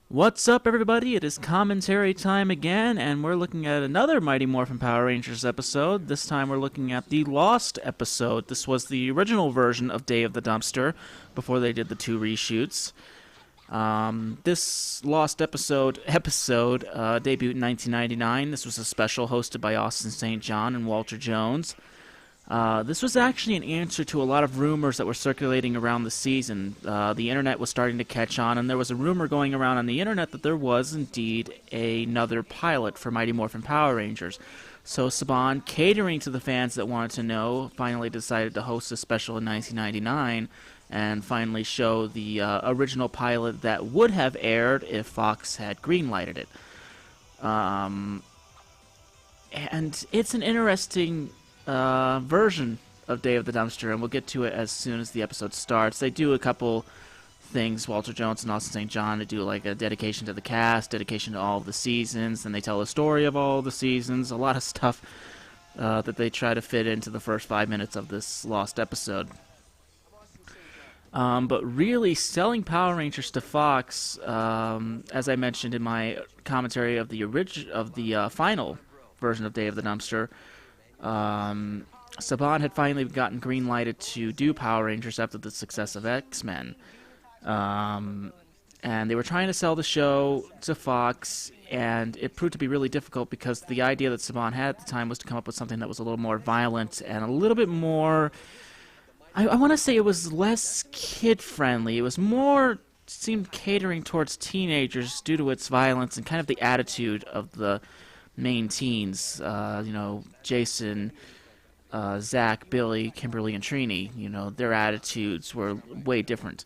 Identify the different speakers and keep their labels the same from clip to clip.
Speaker 1: What's up, everybody? It is commentary time again, and we're looking at another Mighty Morphin Power Rangers episode. This time we're looking at the Lost episode. This was the original version of Day of the Dumpster before they did the two reshoots. This Lost episode debuted in 1999. This was a special hosted by Austin St. John and Walter Jones. This was actually an answer to a lot of rumors that were circulating around the season. The internet was starting to catch on, and there was a rumor going around on the internet that there was indeed another pilot for Mighty Morphin Power Rangers. So Saban, catering to the fans that wanted to know, finally decided to host a special in 1999 and finally show the original pilot that would have aired if Fox had greenlighted it. And it's an interesting version of Day of the Dumpster, and we'll get to it as soon as the episode starts. They do a couple things, Walter Jones and Austin St. John. They do like a dedication to the cast, dedication to all of the seasons, and they tell a story of all of the seasons. A lot of stuff that they try to fit into the first 5 minutes of this Lost episode. But really, selling Power Rangers to Fox, as I mentioned in my commentary of the final version of Day of the Dumpster, Saban had finally gotten green-lighted to do Power Rangers after the success of X-Men. And they were trying to sell the show to Fox, and it proved to be really difficult because the idea that Saban had at the time was to come up with something that was a little more violent and a little bit more... I want to say it was less kid-friendly. It was more... seemed catering towards teenagers due to its violence and kind of the attitude of the main teens, Jason, Zach, Billy, Kimberly, and Trini. Their attitudes were way different.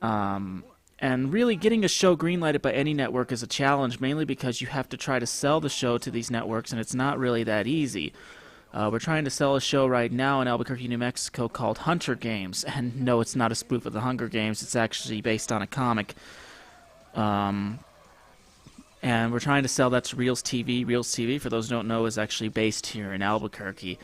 Speaker 1: And really getting a show greenlighted by any network is a challenge, mainly because you have to try to sell the show to these networks, and it's not really that easy. We're trying to sell a show right now in Albuquerque, New Mexico called Hunter Games, and no, it's not a spoof of the Hunger Games. It's actually based on a comic. And we're trying to sell that to Reels TV. Reels TV, for those who don't know, is actually based here in Albuquerque.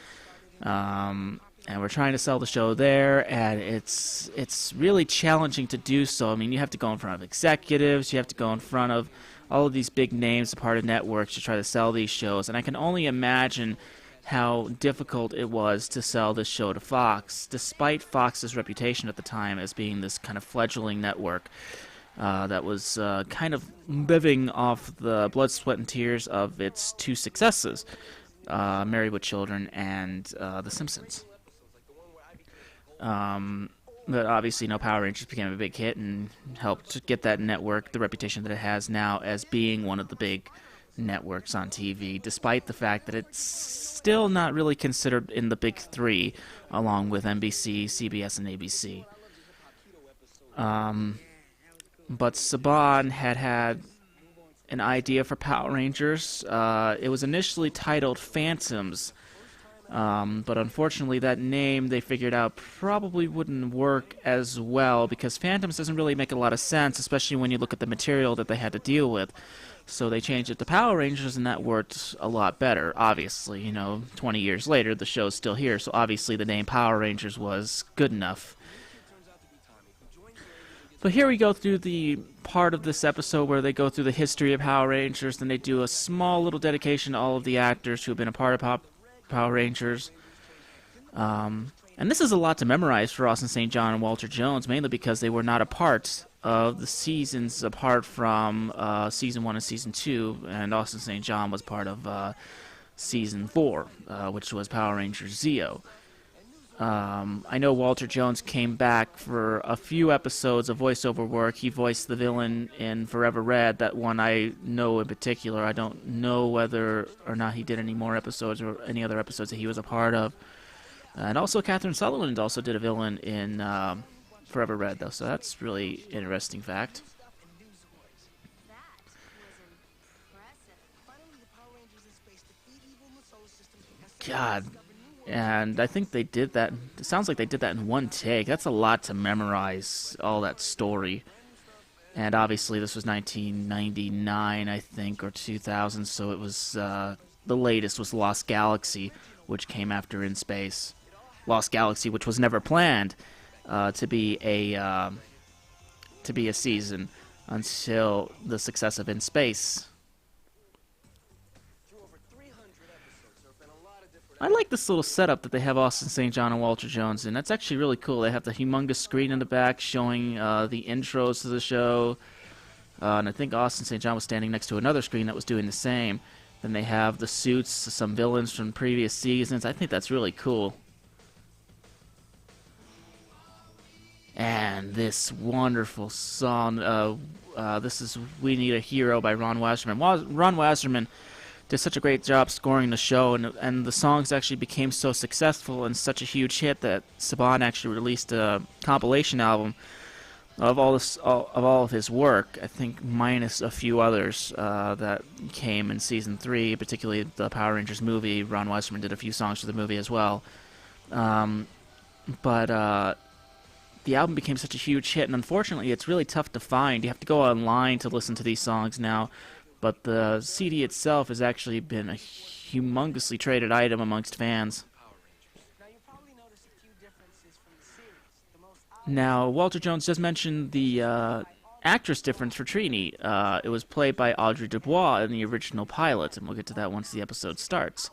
Speaker 1: And we're trying to sell the show there, and it's really challenging to do so. I mean, you have to go in front of executives, you have to go in front of all of these big names, a part of networks, to try to sell these shows. And I can only imagine how difficult it was to sell this show to Fox, despite Fox's reputation at the time as being this kind of fledgling network. That was kind of living off the blood, sweat, and tears of its two successes, Married with Children and The Simpsons. But obviously, Power Rangers became a big hit and helped get that network the reputation that it has now as being one of the big networks on TV, despite the fact that it's still not really considered in the big three, along with NBC, CBS, and ABC. But Saban had an idea for Power Rangers. It was initially titled Phantoms, but unfortunately that name they figured out probably wouldn't work as well because Phantoms doesn't really make a lot of sense, especially when you look at the material that they had to deal with. So they changed it to Power Rangers, and that worked a lot better. Obviously, 20 years later, the show's still here, so obviously the name Power Rangers was good enough. But here we go through the part of this episode where they go through the history of Power Rangers, then they do a small little dedication to all of the actors who have been a part of Power Rangers. And this is a lot to memorize for Austin St. John and Walter Jones, mainly because they were not a part of the seasons apart from Season 1 and Season 2, and Austin St. John was part of Season 4, which was Power Rangers Zeo. I know Walter Jones came back for a few episodes of voiceover work. He voiced the villain in Forever Red, that one I know in particular. I don't know whether or not he did any more episodes or any other episodes that he was a part of. And also Catherine Sutherland also did a villain in Forever Red, though, so that's really interesting fact. God. And I think they did that. It sounds like they did that in one take. That's a lot to memorize, all that story. And obviously this was 1999, I think, or 2000, so it was, the latest was Lost Galaxy, which came after In Space. Lost Galaxy, which was never planned to be a season. until the success of In Space. I like this little setup that they have Austin St. John and Walter Jones in. That's actually really cool. They have the humongous screen in the back showing the intros to the show. And I think Austin St. John was standing next to another screen that was doing the same. Then they have the suits, some villains from previous seasons. I think that's really cool. And this wonderful song, this is We Need a Hero by Ron Wasserman. Ron Wasserman did such a great job scoring the show, and the songs actually became so successful and such a huge hit that Saban actually released a compilation album of all of his work. I think minus a few others that came in season 3, particularly the Power Rangers movie. Ron Wasserman did a few songs for the movie as well, but the album became such a huge hit, and unfortunately, it's really tough to find. You have to go online to listen to these songs now. But the CD itself has actually been a humongously traded item amongst fans. Now, Walter Jones just mentioned the actress difference for Trini. It was played by Audrey Dubois in the original pilot, and we'll get to that once the episode starts.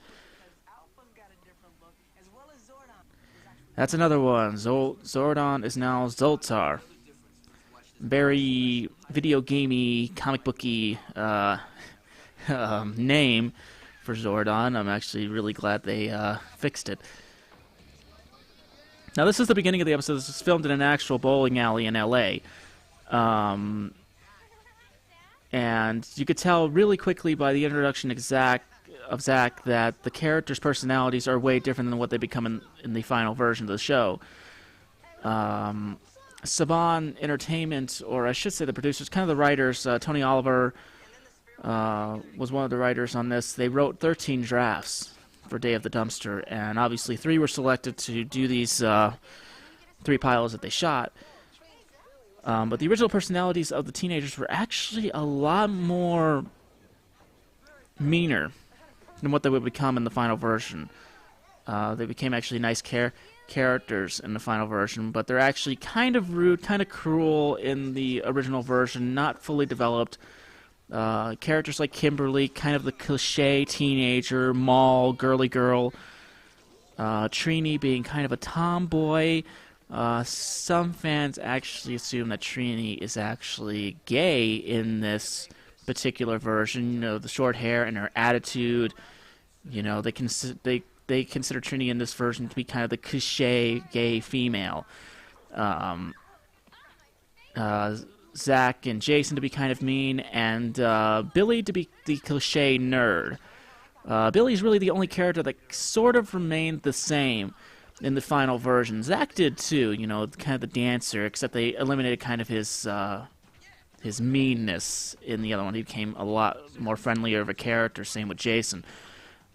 Speaker 1: That's another one. Zordon is now Zoltar. Very video gamey, comic booky name for Zordon. I'm actually really glad they fixed it. Now, this is the beginning of the episode. This was filmed in an actual bowling alley in L.A. And you could tell really quickly by the introduction of Zach that the characters' personalities are way different than what they become in the final version of the show. Saban Entertainment, or I should say the producers, kind of the writers, Tony Oliver was one of the writers on this. They wrote 13 drafts for Day of the Dumpster, and obviously 3 were selected to do these 3 pilots that they shot. But the original personalities of the teenagers were actually a lot more meaner than what they would become in the final version. They became actually nice characters in the final version, but they're actually kind of rude, kind of cruel in the original version, not fully developed. Characters like Kimberly, kind of the cliche teenager, mall, girly girl. Trini being kind of a tomboy. Some fans actually assume that Trini is actually gay in this particular version. You know, the short hair and her attitude. You know, they consider Trini in this version to be kind of the cliche gay female. Zach and Jason to be kind of mean, and Billy to be the cliche nerd. Billy's really the only character that sort of remained the same in the final version. Zach did too, you know, kind of the dancer, except they eliminated kind of his meanness in the other one. He became a lot more friendlier of a character, same with Jason.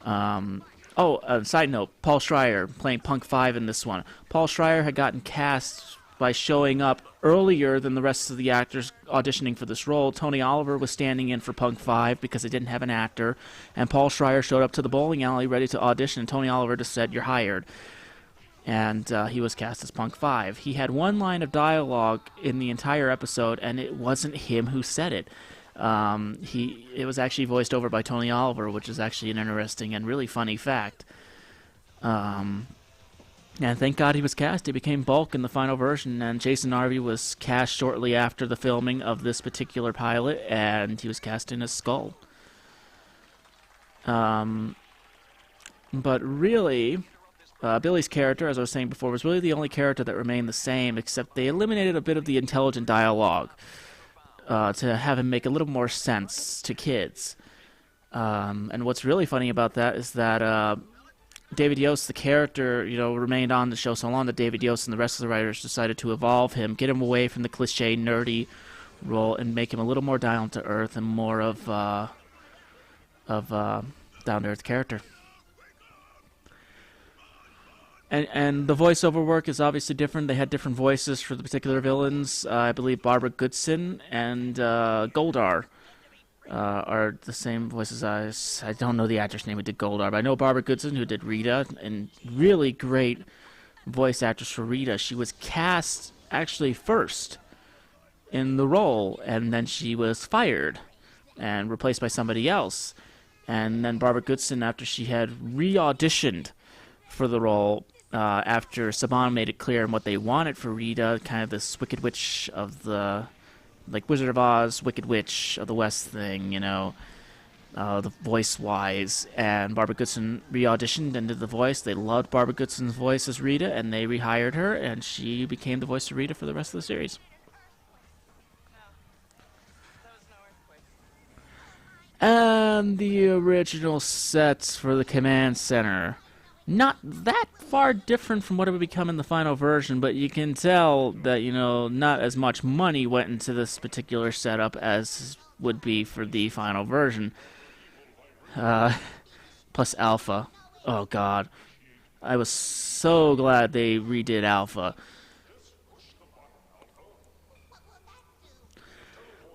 Speaker 1: Side note, Paul Schreier playing Punk 5 in this one. Paul Schreier had gotten cast by showing up earlier than the rest of the actors auditioning for this role. Tony Oliver was standing in for Punk 5 because they didn't have an actor, and Paul Schreier showed up to the bowling alley ready to audition, and Tony Oliver just said, "You're hired." And he was cast as Punk 5. He had one line of dialogue in the entire episode, and it wasn't him who said it. It was actually voiced over by Tony Oliver, which is actually an interesting and really funny fact. And thank God he was cast. He became Bulk in the final version, and Jason Narvey was cast shortly after the filming of this particular pilot, and he was cast in as Skull. But really, Billy's character, as I was saying before, was really the only character that remained the same, except they eliminated a bit of the intelligent dialogue to have him make a little more sense to kids. And what's really funny about that is that David Yost, the character, remained on the show so long that David Yost and the rest of the writers decided to evolve him, get him away from the cliche nerdy role, and make him a little more down to earth and more of down to earth character. And the voiceover work is obviously different. They had different voices for the particular villains. I believe Barbara Goodson and Goldar are the same voices as... I don't know the actress name who did Goldar, but I know Barbara Goodson, who did Rita, and really great voice actress for Rita. She was cast, actually, first in the role, and then she was fired and replaced by somebody else. And then Barbara Goodson, after she had re-auditioned for the role, after Saban made it clear what they wanted for Rita, kind of this Wicked Witch of the, like Wizard of Oz, Wicked Witch of the West thing, the voice-wise, and Barbara Goodson re-auditioned and did the voice. They loved Barbara Goodson's voice as Rita, and they rehired her, and she became the voice of Rita for the rest of the series. And the original sets for the command center. Not that far different from what it would become in the final version, but you can tell that, not as much money went into this particular setup as would be for the final version. Plus Alpha. Oh, God. I was so glad they redid Alpha.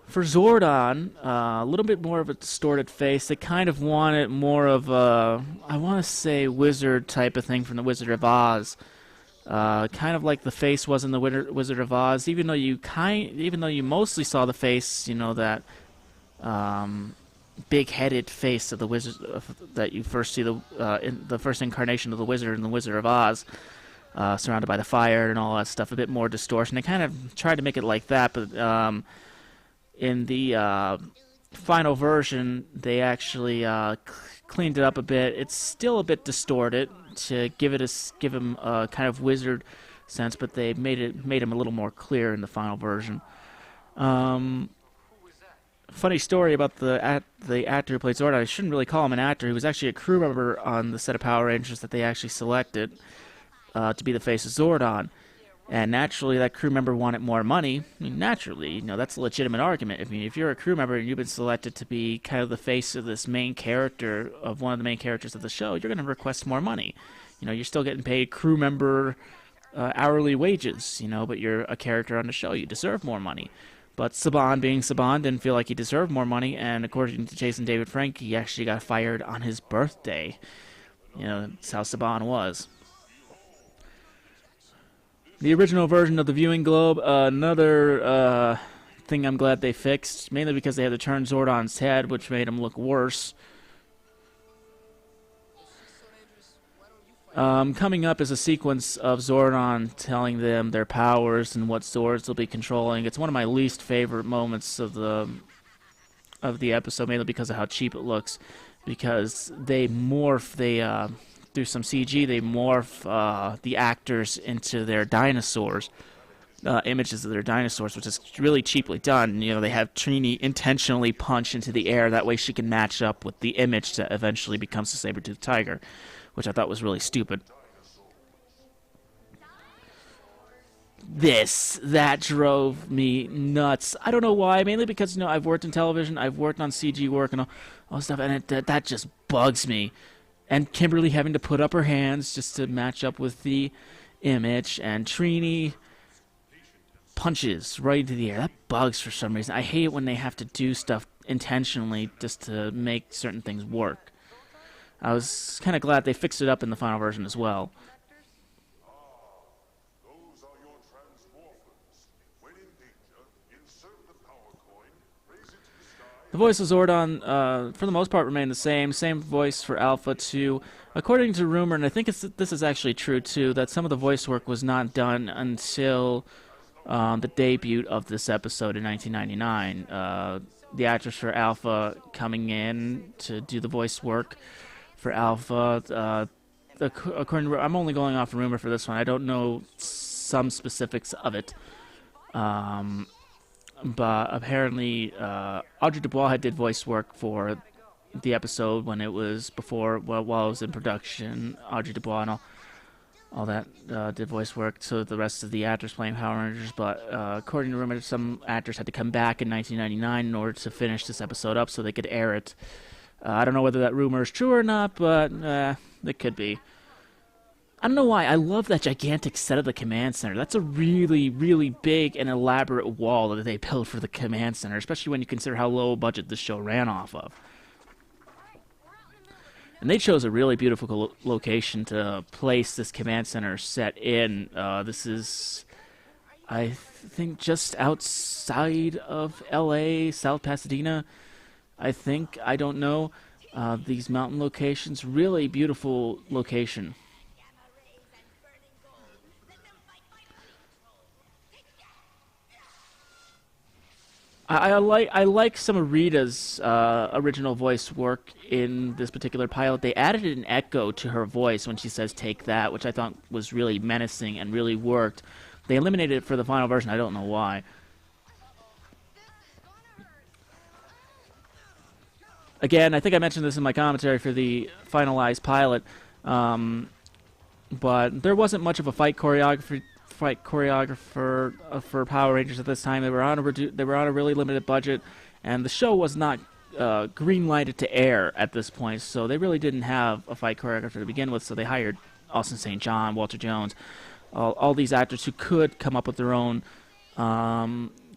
Speaker 1: For Zordon, a little bit more of a distorted face. They kind of wanted more of a, I want to say, wizard type of thing from the Wizard of Oz. Kind of like the face was in the Wizard of Oz, even though you mostly saw the face, that big-headed face of the wizard that you first see in the first incarnation of the wizard in the Wizard of Oz, surrounded by the fire and all that stuff. A bit more distortion. They kind of tried to make it like that, but in the final version, they actually cleaned it up a bit. It's still a bit distorted to give him a kind of wizard sense, but they made him a little more clear in the final version. Funny story about the actor who played Zordon. I shouldn't really call him an actor. He was actually a crew member on the set of Power Rangers that they actually selected to be the face of Zordon. And naturally, that crew member wanted more money. I mean, naturally, that's a legitimate argument. I mean, if you're a crew member and you've been selected to be kind of the face of this main character, of one of the main characters of the show, you're going to request more money. You're still getting paid crew member hourly wages, but you're a character on the show. You deserve more money. But Saban, being Saban, didn't feel like he deserved more money, and according to Jason David Frank, he actually got fired on his birthday. That's how Saban was. The original version of the viewing globe, another thing I'm glad they fixed, mainly because they had to turn Zordon's head, which made him look worse. Coming up is a sequence of Zordon telling them their powers and what Zords they'll be controlling. It's one of my least favorite moments of the episode, mainly because of how cheap it looks. Because they morph, through some CG, they morph the actors into their dinosaurs, images of their dinosaurs, which is really cheaply done. They have Trini intentionally punch into the air, that way she can match up with the image that eventually becomes the saber-toothed tiger, which I thought was really stupid. That drove me nuts. I don't know why, mainly because, I've worked in television, I've worked on CG work and all stuff, and that just bugs me. And Kimberly having to put up her hands just to match up with the image, and Trini punches right into the air. That bugs for some reason. I hate it when they have to do stuff intentionally just to make certain things work. I was kind of glad they fixed it up in the final version as well. The voice of Zordon, for the most part, remained the same. Same voice for Alpha 2. According to rumor, and I think this is actually true too, that some of the voice work was not done until the debut of this episode in 1999. The actress for Alpha coming in to do the voice work for Alpha. According to, I'm only going off a rumor for this one. I don't know some specifics of it. But apparently, Audrey Dubois did voice work for the episode when it was before, while it was in production. Audrey Dubois and all that did voice work. So the rest of the actors playing Power Rangers. But according to rumors, some actors had to come back in 1999 in order to finish this episode up so they could air it. I don't know whether that rumor is true or not, but it could be. I don't know why. I love that gigantic set of the command center. That's a really, really big and elaborate wall that they built for the command center, especially when you consider how low budget this show ran off of. And they chose a really beautiful location to place this command center set in. This is I think just outside of LA, South Pasadena. I think, I don't know. These mountain locations, really beautiful location. I like some of Rita's original voice work in this particular pilot. They added an echo to her voice when she says "take that," which I thought was really menacing and really worked. They eliminated it for the final version. I don't know why. Again, I think I mentioned this in my commentary for the finalized pilot, um, but there wasn't much of a fight choreographer for Power Rangers at this time. They were on a really limited budget, and the show was not green lighted to air at this point. So they really didn't have a fight choreographer to begin with. So they hired Austin St. John, Walter Jones, all these actors who could come up with their own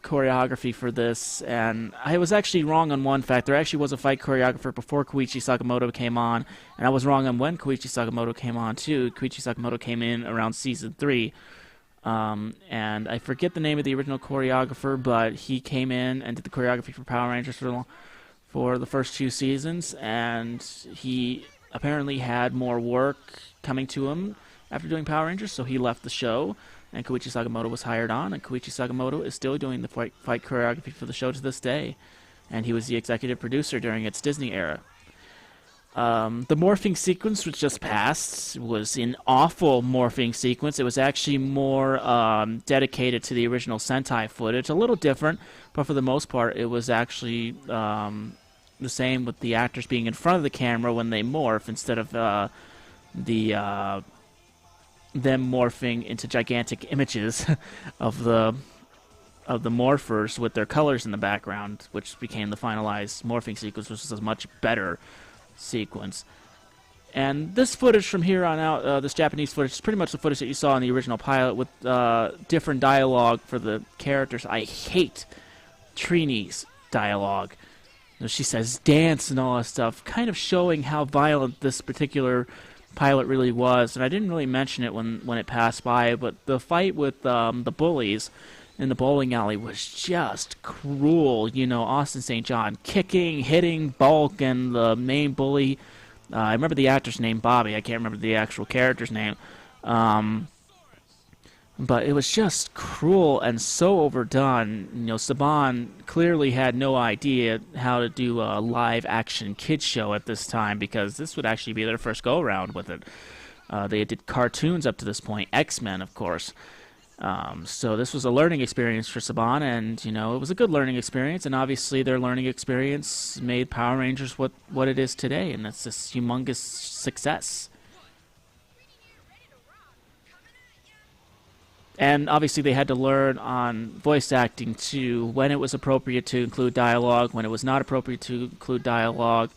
Speaker 1: choreography for this. And I was actually wrong on one fact. There actually was a fight choreographer before Koichi Sakamoto came on, and I was wrong on when Koichi Sakamoto came on too. Koichi Sakamoto came in around season 3. And I forget the name of the original choreographer, but he came in and did the choreography for Power Rangers for the first 2 seasons, and he apparently had more work coming to him after doing Power Rangers, so he left the show, and Koichi Sakamoto was hired on, and Koichi Sakamoto is still doing the fight choreography for the show to this day, and he was the executive producer during its Disney era. The morphing sequence, which just passed, was an awful morphing sequence. It was actually more dedicated to the original Sentai footage. A little different, but for the most part, it was actually the same with the actors being in front of the camera when they morph instead of them morphing into gigantic images of the morphers with their colors in the background, which became the finalized morphing sequence, which was a much better sequence. And this footage from here on out, this Japanese footage, is pretty much the footage that you saw in the original pilot with different dialogue for the characters. I hate Trini's dialogue. You know, she says dance and all that stuff, kind of showing how violent this particular pilot really was. And I didn't really mention it when it passed by, but the fight with the bullies in the bowling alley was just cruel. You know, Austin St. John kicking, hitting Bulk and the main bully. I remember the actor's name, Bobby. I can't remember the actual character's name. But it was just cruel and so overdone. You know, Saban clearly had no idea how to do a live-action kids show at this time, because this would actually be their first go-around with it. They did cartoons up to this point, X-Men, of course. So this was a learning experience for Saban, and, you know, it was a good learning experience, and obviously their learning experience made Power Rangers what it is today, and it's this humongous success. And obviously they had to learn on voice acting too, when it was appropriate to include dialogue, when it was not appropriate to include dialogue,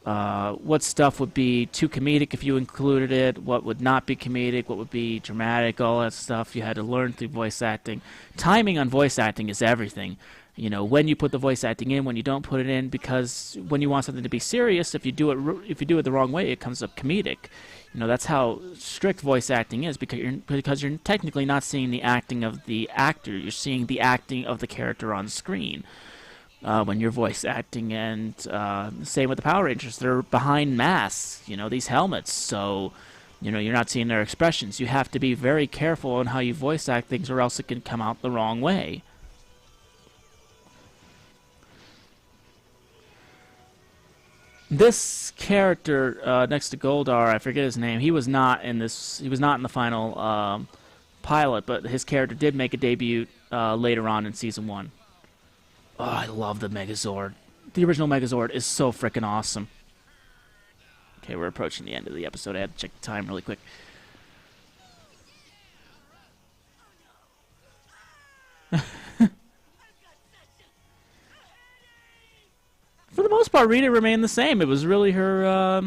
Speaker 1: what stuff would be too comedic if you included it, what would not be comedic, what would be dramatic, all that stuff you had to learn through voice acting. Timing on voice acting is everything. You know, when you put the voice acting in, when you don't put it in, because when you want something to be serious, if you do it the wrong way, it comes up comedic. You know, that's how strict voice acting is, because you're technically not seeing the acting of the actor, you're seeing the acting of the character on screen. When you're voice acting, and same with the Power Rangers, they're behind masks, you know, these helmets, so, you know, you're not seeing their expressions. You have to be very careful on how you voice act things, or else it can come out the wrong way. This character next to Goldar, I forget his name. He was not in this. He was not in the final pilot, but his character did make a debut later on in season 1. Oh, I love the Megazord. The original Megazord is so freaking awesome. Okay, we're approaching the end of the episode. I had to check the time really quick. For the most part, Rita remained the same. It was really her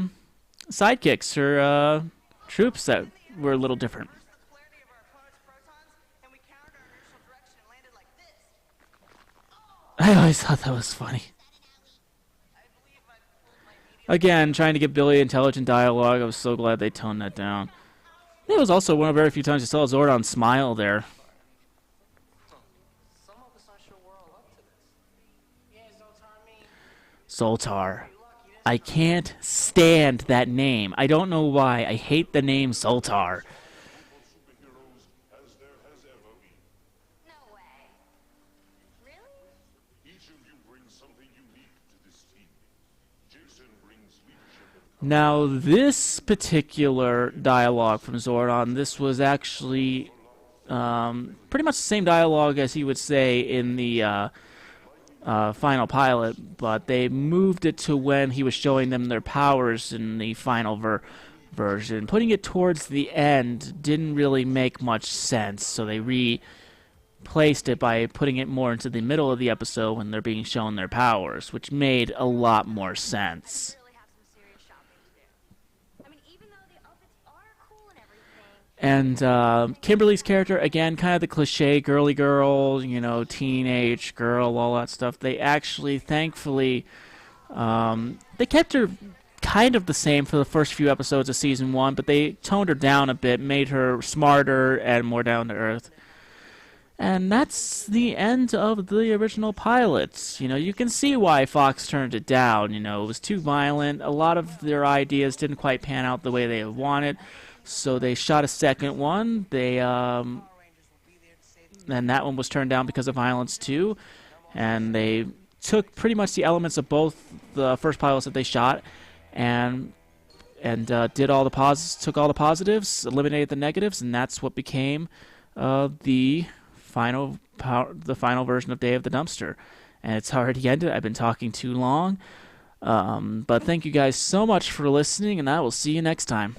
Speaker 1: sidekicks, her troops that were a little different. I always thought that was funny. Again, trying to give Billy intelligent dialogue. I was so glad they toned that down. It was also one of the very few times you saw Zordon smile there. Zoltar. I can't stand that name. I don't know why. I hate the name Zoltar.
Speaker 2: No way. Really?
Speaker 3: Each of you brings something unique to this team. Jason brings leadership and
Speaker 1: Now, this particular dialogue from Zordon, this was actually pretty much the same dialogue as he would say in the final pilot, but they moved it to when he was showing them their powers in the final version. Putting it towards the end didn't really make much sense, so they replaced it by putting it more into the middle of the episode when they're being shown their powers, which made a lot more sense.
Speaker 2: Really have some serious shopping to do. I mean, even though the outfits are cool and everything.
Speaker 1: And Kimberly's character, again, kind of the cliche girly girl, you know, teenage girl, all that stuff. They actually, thankfully, they kept her kind of the same for the first few episodes of season 1, but they toned her down a bit, made her smarter and more down to earth. And that's the end of the original pilots. You know, you can see why Fox turned it down. You know, it was too violent. A lot of their ideas didn't quite pan out the way they wanted. So they shot a second one. And that one was turned down because of violence too. And they took pretty much the elements of both the first pilots that they shot, and did all the took all the positives, eliminated the negatives, and that's what became the final version of Day of the Dumpster. And it's already ended. I've been talking too long. But thank you guys so much for listening, and I will see you next time.